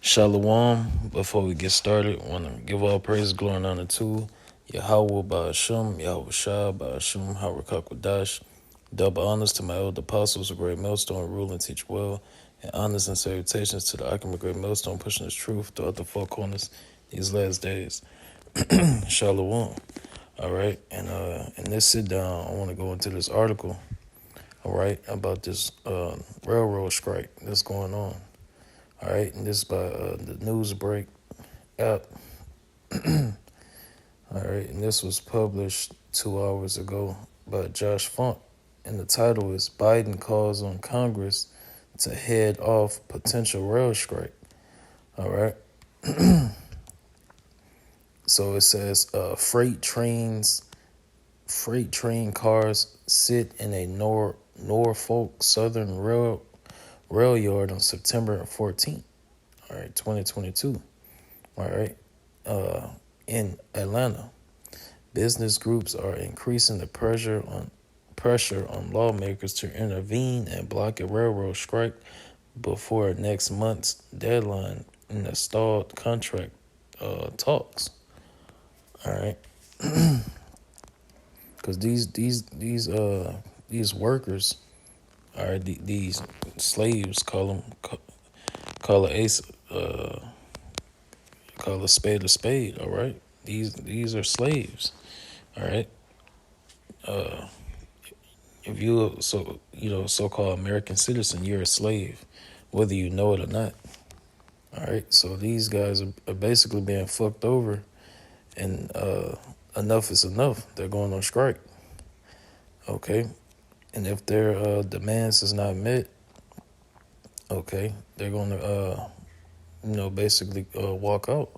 Shalom. Before we get started, I want to give all praise, glory, and honor to Yahweh Ba'ashem, Yahweh Shah Ba'ashem, Harakak Double honors to my elder apostles, a great millstone, rule and teach well, and honors and salutations to the Akim, a great millstone, pushing his truth throughout the four corners these last days. Shalom. All right, and in this sit down, I want to go into this article, all right, about this railroad strike that's going on. All right, and this is by the Newsbreak app. All right, and this was published 2 hours ago by Josh Funk, and the title is Biden Calls on Congress to Head Off Potential Rail Strike. All right. So it says freight train cars sit in a Norfolk Southern rail yard on September 14th. All right, 2022. All right. In Atlanta, business groups are increasing the pressure on lawmakers to intervene and block a railroad strike before next month's deadline in the stalled contract talks. All right, because these workers, all right, these slaves, call a spade a spade. All right, these are slaves. All right. If you're so-called American citizen, you're a slave, whether you know it or not. All right, so these guys are basically being fucked over, and enough is enough. They're going on strike. Okay, and if their demands is not met, okay, they're going to basically walk out.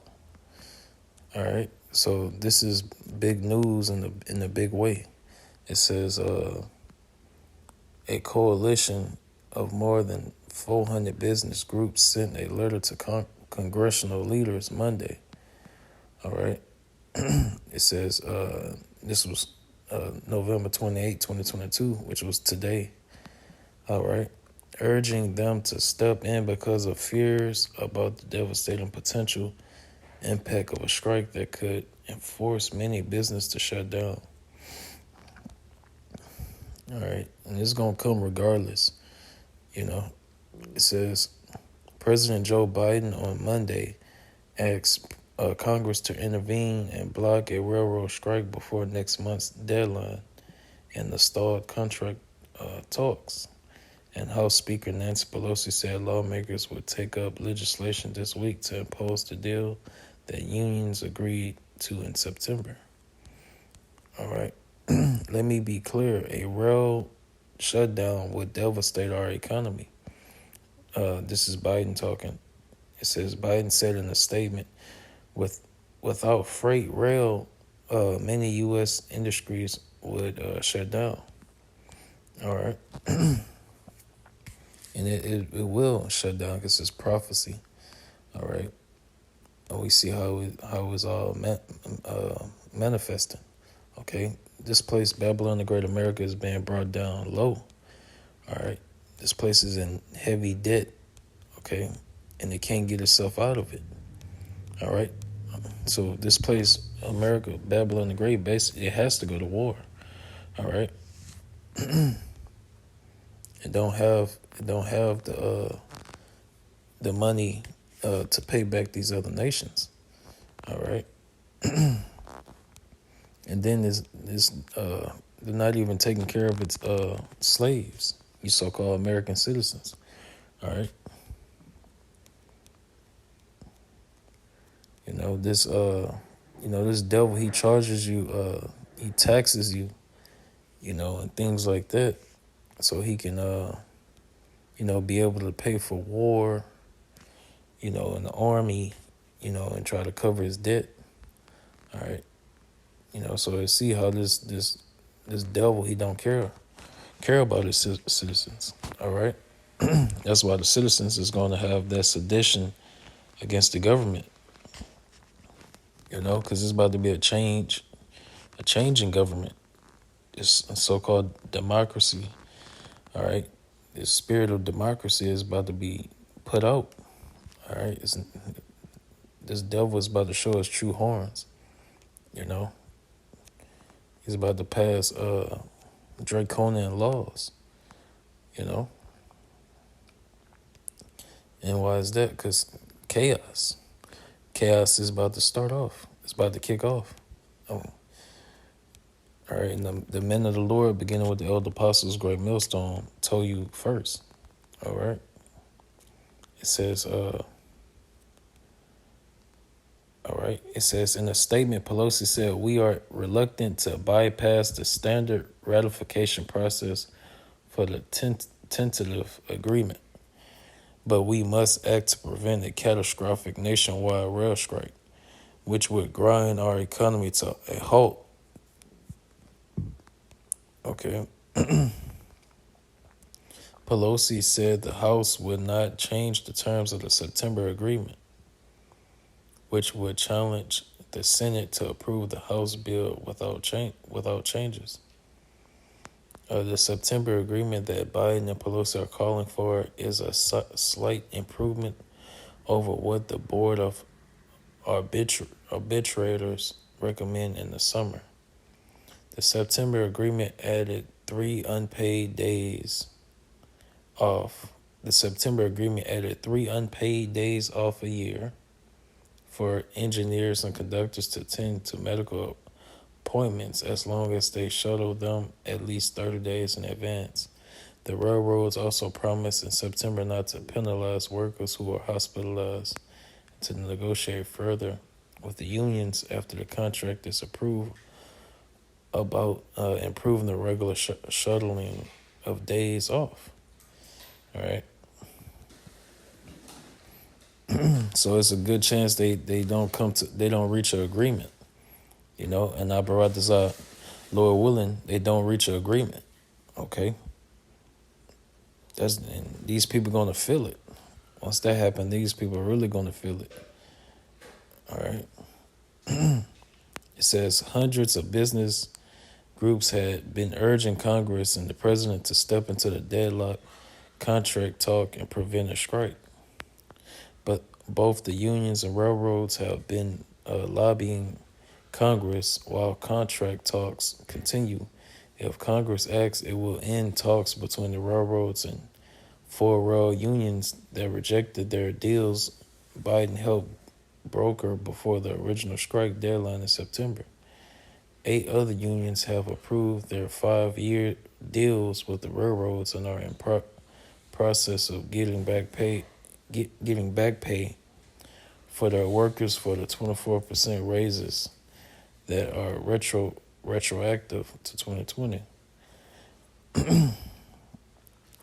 All right, so this is big news in a big way. It says a coalition of more than 400 business groups sent a letter to congressional leaders Monday. All right. It says this was November 28, 2022, which was today. All right. Urging them to step in because of fears about the devastating potential impact of a strike that could force many businesses to shut down. All right, and it's going to come regardless. It says President Joe Biden on Monday asked Congress to intervene and block a railroad strike before next month's deadline in the stalled contract talks. And House Speaker Nancy Pelosi said lawmakers would take up legislation this week to impose the deal that unions agreed to in September. All right. Let me be clear, a rail shutdown would devastate our economy. This is Biden talking. It says Biden said in a statement, without freight rail, many U.S. industries would shut down. All right. And it will shut down because it's prophecy. All right. And we see how it's all manifesting. Okay. This place, Babylon the Great America, is being brought down low. All right. This place is in heavy debt. Okay. And it can't get itself out of it. All right. So this place, America, Babylon the Great, basically, it has to go to war. All right. It don't have the money to pay back these other nations. All right. And then they're not even taking care of its slaves, you so-called American citizens. All right. This devil, he charges you, he taxes you, and things like that, so he can, be able to pay for war, in the army, and try to cover his debt. All right. So you see how this devil, he don't care about his citizens. All right. That's why the citizens is going to have that sedition against the government. Because it's about to be a change in government. This so-called democracy. All right. The spirit of democracy is about to be put out. All right, this devil is about to show his true horns. You know, he's about to pass draconian laws. You know, and why is that? Because chaos is about to start off. It's about to kick off. Oh, all right, and the men of the Lord, beginning with the elder apostles, great millstone, told you first. All right, it says, all right, it says in a statement, Pelosi said, "We are reluctant to bypass the standard ratification process for the tentative agreement, but we must act to prevent a catastrophic nationwide rail strike, which would grind our economy to a halt." Okay. Pelosi said the House would not change the terms of the September agreement, which would challenge the Senate to approve the House bill without changes. The September agreement that Biden and Pelosi are calling for is a slight improvement over what the Board of Arbitrators recommend in the summer. The September agreement added 3 unpaid days off. The September agreement added 3 unpaid days off a year for engineers and conductors to attend to medical appointments as long as they shuttle them at least 30 days in advance. The railroads also promised in September not to penalize workers who are hospitalized, to negotiate further with the unions after the contract is approved about improving the regular shuttling of days off. All right. So it's a good chance they don't reach an agreement, you know. And I brought this up, Lord willing, they don't reach an agreement. Okay. And these people gonna feel it. Once that happens, these people are really gonna feel it. All right. It says hundreds of business groups had been urging Congress and the president to step into the deadlock contract talk and prevent a strike. But both the unions and railroads have been lobbying Congress while contract talks continue. If Congress acts, it will end talks between the railroads and 4 rail unions that rejected their deals Biden helped broker before the original strike deadline in September. 8 other unions have approved their 5-year deals with the railroads and are in process of getting back pay for their workers for the 24% raises that are retroactive to 2020.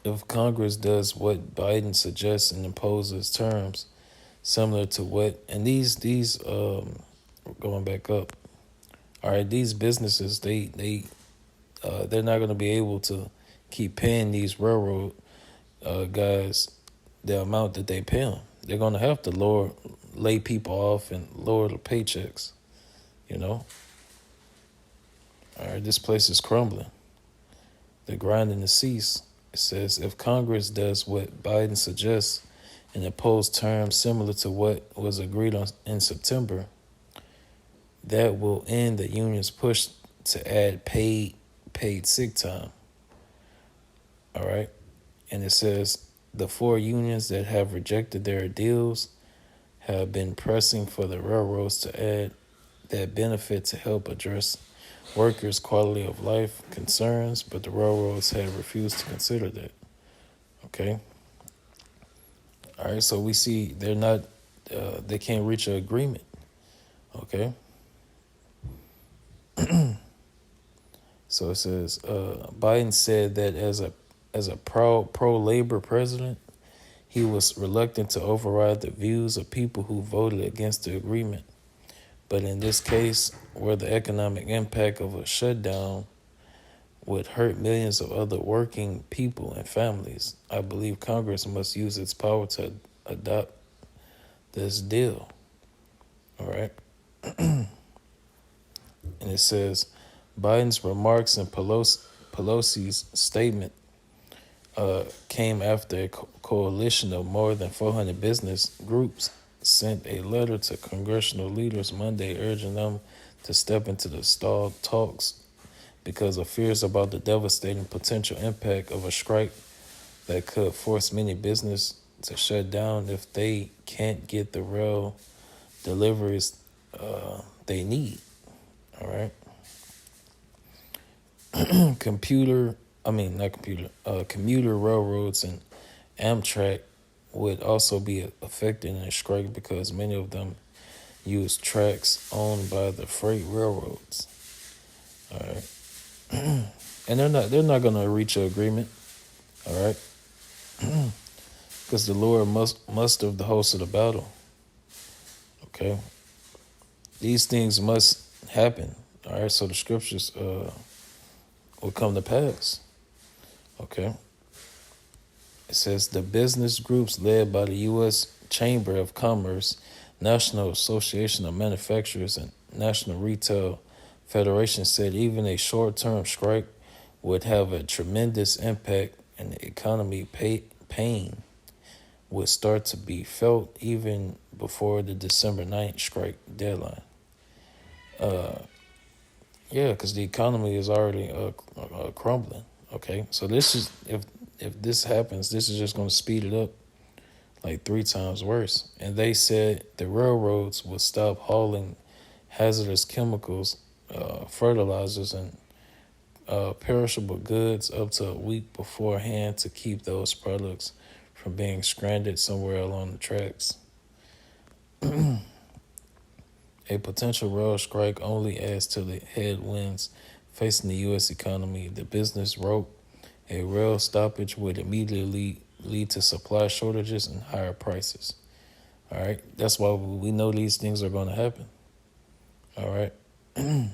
If Congress does what Biden suggests and imposes terms similar to what, and these going back up, all right, these businesses they're not going to be able to keep paying these railroad guys the amount that they pay them. They're going to have to lay people off and lower the paychecks, you know. All right, this place is crumbling. They're grinding to cease. It says if Congress does what Biden suggests and impose terms similar to what was agreed on in September, that will end the union's push to add paid sick time. All right. And it says the 4 unions that have rejected their deals have been pressing for the railroads to add that benefit to help address workers' quality of life concerns, but the railroads have refused to consider that. Okay. All right. So we see they can't reach an agreement. Okay. So it says Biden said that as a pro-labor president, he was reluctant to override the views of people who voted against the agreement. But in this case, where the economic impact of a shutdown would hurt millions of other working people and families, I believe Congress must use its power to adopt this deal. All right. And it says Biden's remarks and Pelosi's statement came after a coalition of more than 400 business groups sent a letter to congressional leaders Monday urging them to step into the stalled talks because of fears about the devastating potential impact of a strike that could force many businesses to shut down if they can't get the rail deliveries they need. All right. Commuter railroads and Amtrak would also be affected in a strike because many of them use tracks owned by the freight railroads. All right. And they're not gonna reach an agreement. All right. Because the Lord must of the host of the battle. Okay. These things must happen. All right. So the scriptures will come to pass. Okay. It says the business groups led by the U.S. Chamber of Commerce, National Association of Manufacturers, and National Retail Federation said even a short-term strike would have a tremendous impact and the economy pain would start to be felt even before the December 9th strike deadline. Yeah, because the economy is already crumbling. Okay, so this is if this happens, this is just going to speed it up like 3 times worse. And they said the railroads would stop hauling hazardous chemicals, fertilizers, and perishable goods up to a week beforehand to keep those products from being stranded somewhere along the tracks. A potential rail strike only adds to the headwinds facing the U.S. economy. The business wrote a rail stoppage would immediately lead to supply shortages and higher prices. All right, that's why we know these things are going to happen. All right, and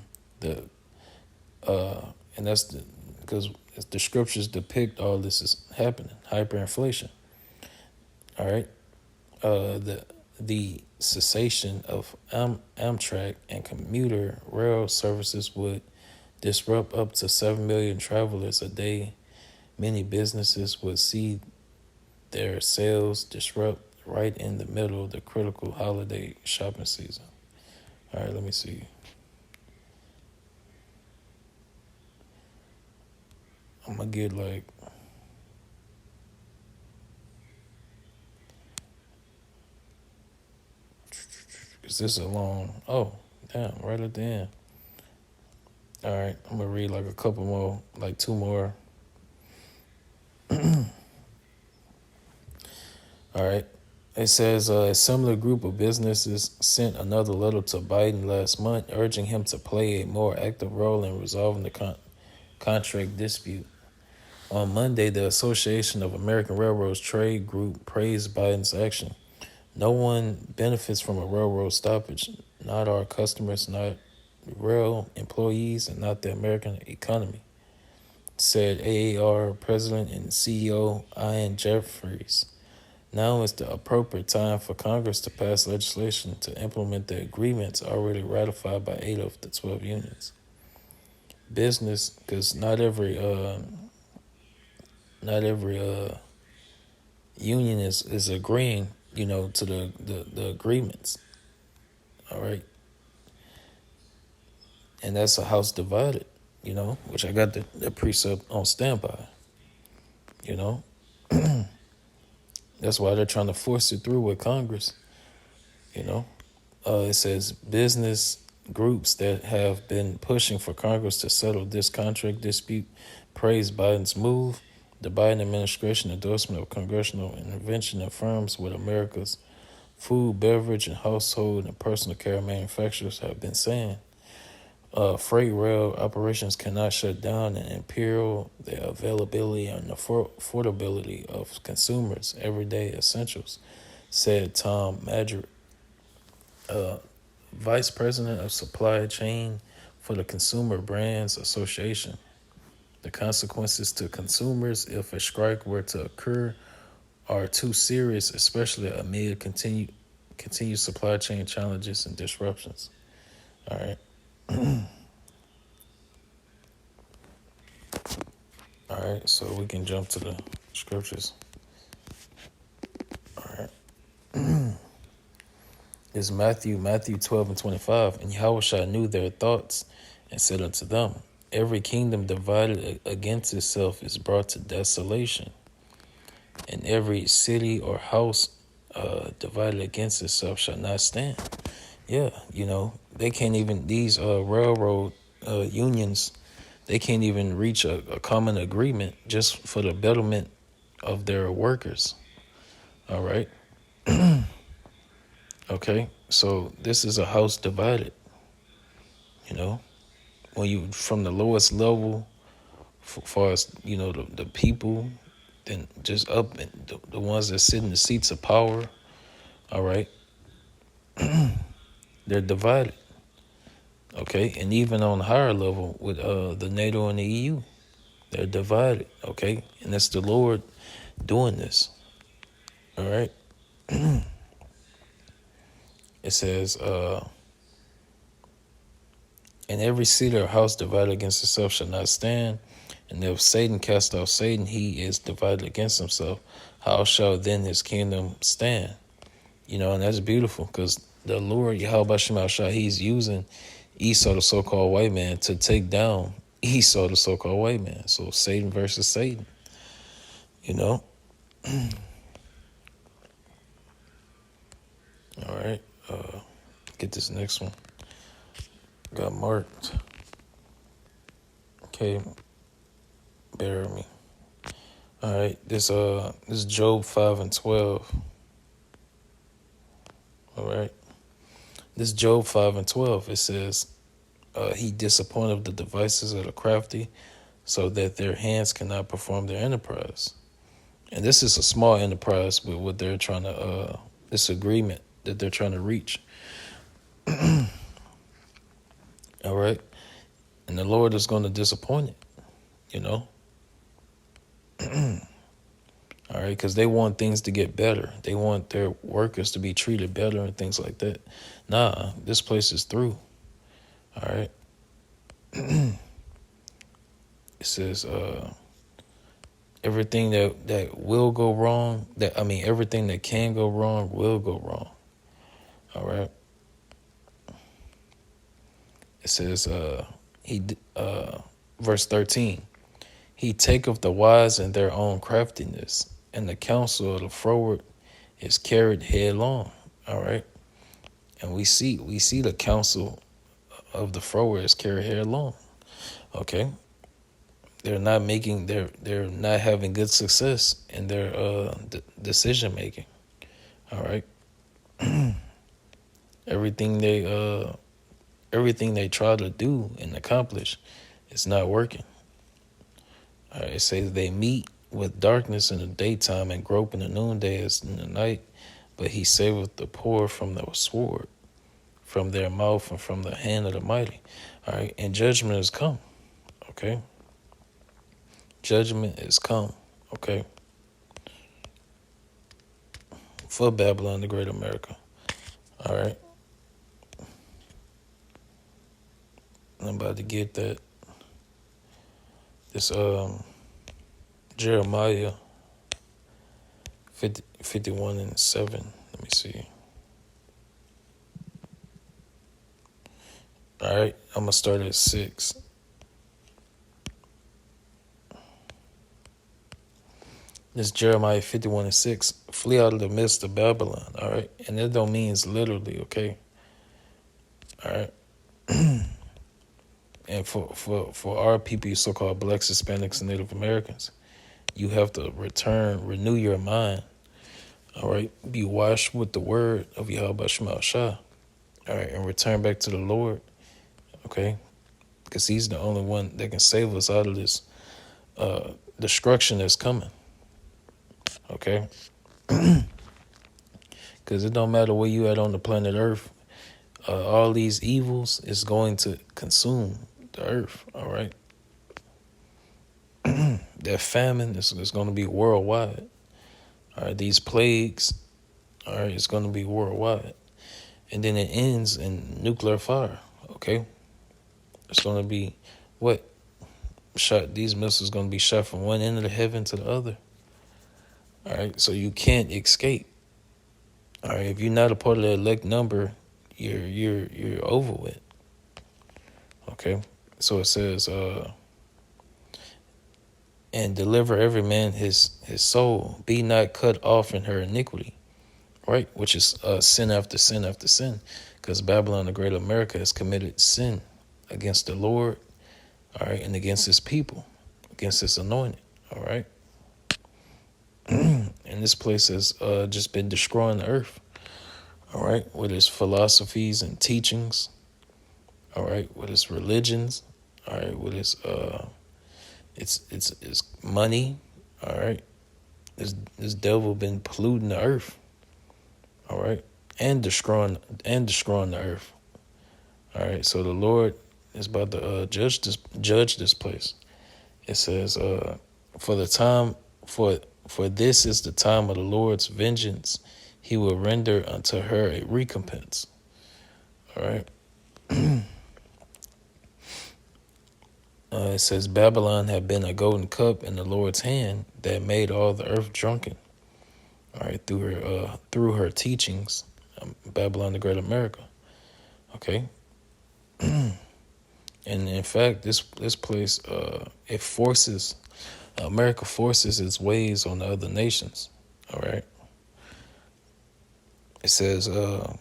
that's because the scriptures depict all this is happening. Hyperinflation. All right, the cessation of Amtrak and commuter rail services would disrupt up to 7 million travelers a day. Many businesses would see their sales disrupt right in the middle of the critical holiday shopping season. All right, let me see. I'm going to get like... Is this a long... Oh, damn, right at the end. All right, I'm going to read like a couple more, like 2 more. All right. It says a similar group of businesses sent another letter to Biden last month urging him to play a more active role in resolving the contract dispute. On Monday, the Association of American Railroads trade group praised Biden's action. No one benefits from a railroad stoppage, not our customers, not rail employees, and not the American economy, said AAR President and CEO Ian Jeffries. Now is the appropriate time for Congress to pass legislation to implement the agreements already ratified by 8 of the 12 unions. Business, because not every union is agreeing, to the agreements. All right, and that's a house divided. Which I got the precept on standby. That's why they're trying to force it through with Congress. It says business groups that have been pushing for Congress to settle this contract dispute praise Biden's move. The Biden administration endorsement of congressional intervention affirms what America's food, beverage, and household and personal care manufacturers have been saying. Freight rail operations cannot shut down and imperil the availability and affordability of consumers' everyday essentials, said Tom Madrick, Vice President of Supply Chain for the Consumer Brands Association. The consequences to consumers if a strike were to occur are too serious, especially amid continued supply chain challenges and disruptions. All right. All right, so we can jump to the scriptures. All right. It's Matthew 12:25. And Yahushua knew their thoughts and said unto them, every kingdom divided against itself is brought to desolation, and every city or house divided against itself shall not stand. Yeah, they can't even, these railroad unions, they can't even reach a common agreement just for the betterment of their workers. All right. Okay, so this is a house divided, when you from the lowest level, far as the people, then just up and the ones that sit in the seats of power. All right, they're divided. Okay, and even on a higher level with the NATO and the EU, they're divided. Okay, and it's the Lord doing this. All right, it says, and every city or house divided against itself shall not stand. And if Satan cast out Satan, he is divided against himself. How shall then his kingdom stand? And that's beautiful because the Lord, Yahweh Shema Shah, he's using Esau, the so-called white man, to take down Esau, the so-called white man. So Satan versus Satan, All right. Get this next one. Got marked. Okay. Bear with me. All right. This is Job 5:12. All right. This Job 5:12. It says, he disappointed the devices of the crafty, so that their hands cannot perform their enterprise. And this is a small enterprise with what they're trying to, this agreement that they're trying to reach. All right. And the Lord is going to disappoint it, All right. Because they want things to get better. They want their workers to be treated better and things like that. Nah, this place is through. All right. It says, everything that will go wrong, everything that can go wrong will go wrong. All right. It says, verse 13, he taketh the wise in their own craftiness, and the counsel of the froward is carried headlong. All right. And we see the counsel of the froward is carried headlong. Okay. They're not having good success in their decision making. All right. Everything they try to do and accomplish is not working. All right. It says they meet with darkness in the daytime and grope in the noonday as in the night, but he saveth the poor from the sword, from their mouth, and from the hand of the mighty. All right. And judgment has come. Okay. Judgment is come, okay, for Babylon, the great America. All right. I'm about to get that. This Jeremiah 51:7. Let me see. All right. I'm going to start at 6. This Jeremiah 51:6. Flee out of the midst of Babylon. All right. And that don't mean it's literally, okay. All right. And for our people, so-called blacks, Hispanics, and Native Americans, you have to renew your mind. All right. Be washed with the word of Yahweh Shema Shah. All right. And return back to the Lord. Okay. Because he's the only one that can save us out of this destruction that's coming. Okay. Because it don't matter where you at on the planet Earth. All these evils is going to consume the earth. All right. That famine is going to be worldwide. All right. These plagues, all right, it's going to be worldwide. And then it ends in nuclear fire. Okay. It's going to be what? These missiles going to be shot from one end of the heaven to the other. All right, so you can't escape. All right, if you're not a part of the elect number, you're over with. Okay, so it says, and deliver every man his soul. Be not cut off in her iniquity. Right, which is sin after sin after sin, because Babylon the Great America has committed sin against the Lord, all right, and against his people, against his anointed, all right. And this place has just been destroying the earth, all right, with its philosophies and teachings, all right, with its religions, all right, with its money, all right. This devil been polluting the earth, all right, and destroying the earth, all right. So the Lord is about to judge this place. It says, for the time for this is the time of the Lord's vengeance. He will render unto her a recompense. All right. It says Babylon had been a golden cup in the Lord's hand that made all the earth drunken. All right, through her teachings, Babylon the Great America. Okay. And in fact, this place it forces America forces its ways on the other nations. All right. It says, the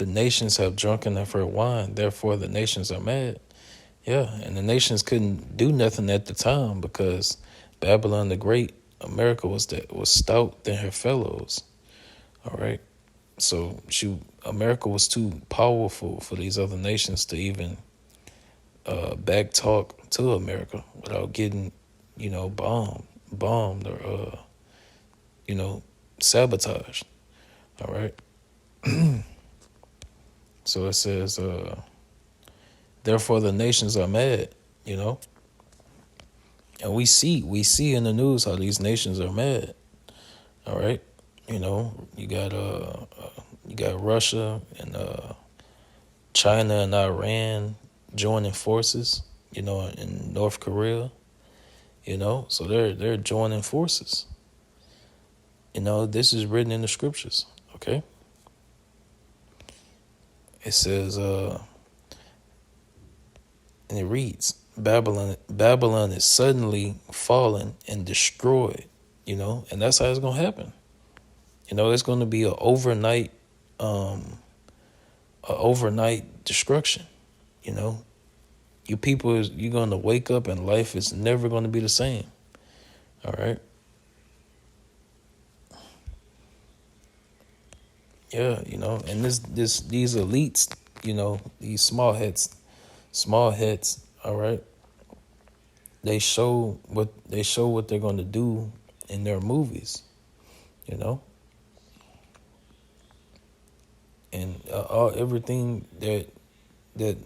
nations have drunken of her wine, therefore the nations are mad. Yeah, and the nations couldn't do nothing at the time because Babylon the Great, America was stout than her fellows. All right. So America was too powerful for these other nations to even back talk to America without getting, bombed or sabotaged. All right. So it says, therefore the nations are mad, and we see in the news how these nations are mad. All right. You got Russia and China and Iran joining forces, in North Korea, so they're joining forces. This is written in the scriptures. Okay. It says, and it reads, Babylon is suddenly fallen and destroyed, and that's how it's gonna happen. It's gonna be a overnight destruction. You people you're gonna wake up and life is never gonna be the same. All right. Yeah, and these elites, these small heads, all right, they show what they're going to do in their movies, and everything that that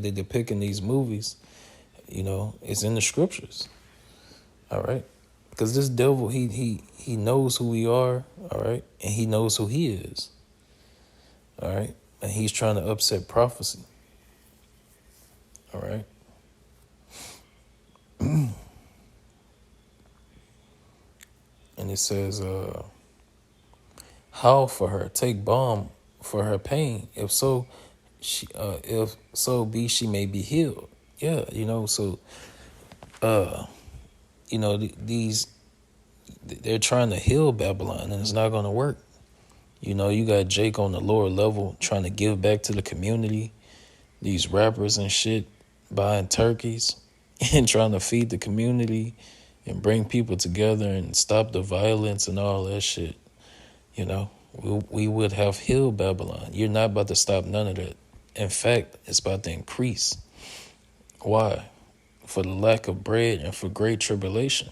they depict in these movies, is in the scriptures, all right, because this devil he knows who we are, all right, and he knows who he is, all right, and he's trying to upset prophecy, all right. And it says, how for her take balm for her pain, if so be she may be healed. Yeah, so these they're trying to heal Babylon and it's not going to work. You got Jake on the lower level trying to give back to the community, these rappers and shit buying turkeys and trying to feed the community and bring people together and stop the violence and all that shit. We would have healed Babylon. You're not about to stop none of that. In fact, it's about to increase. Why? For the lack of bread and for great tribulation.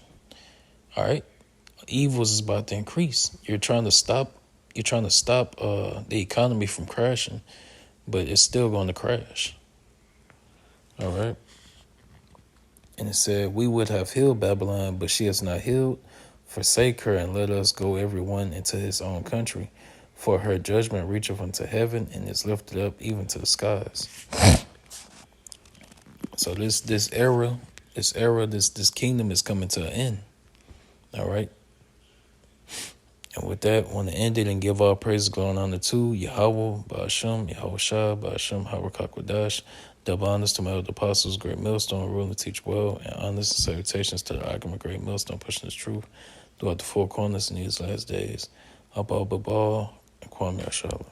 All right? Evils is about to increase. You're trying to stop the economy from crashing, but it's still going to crash. All right? And it said, we would have healed Babylon, but she has not healed. Forsake her and let us go every one into his own country. For her judgment reacheth unto heaven and is lifted up even to the skies. So this kingdom is coming to an end. All right. And with that, want to end it and give all praises going on to Yahweh, Ba'ashem, Yahweh Shah, Ba'ashem, Hawakai, double honors to my elder apostles, Great Millstone, rule and teach well, and honors and salutations to the Agama Great Millstone, pushing the truth throughout the four corners in these last days. Abba, Babal, and Kwame Ashala.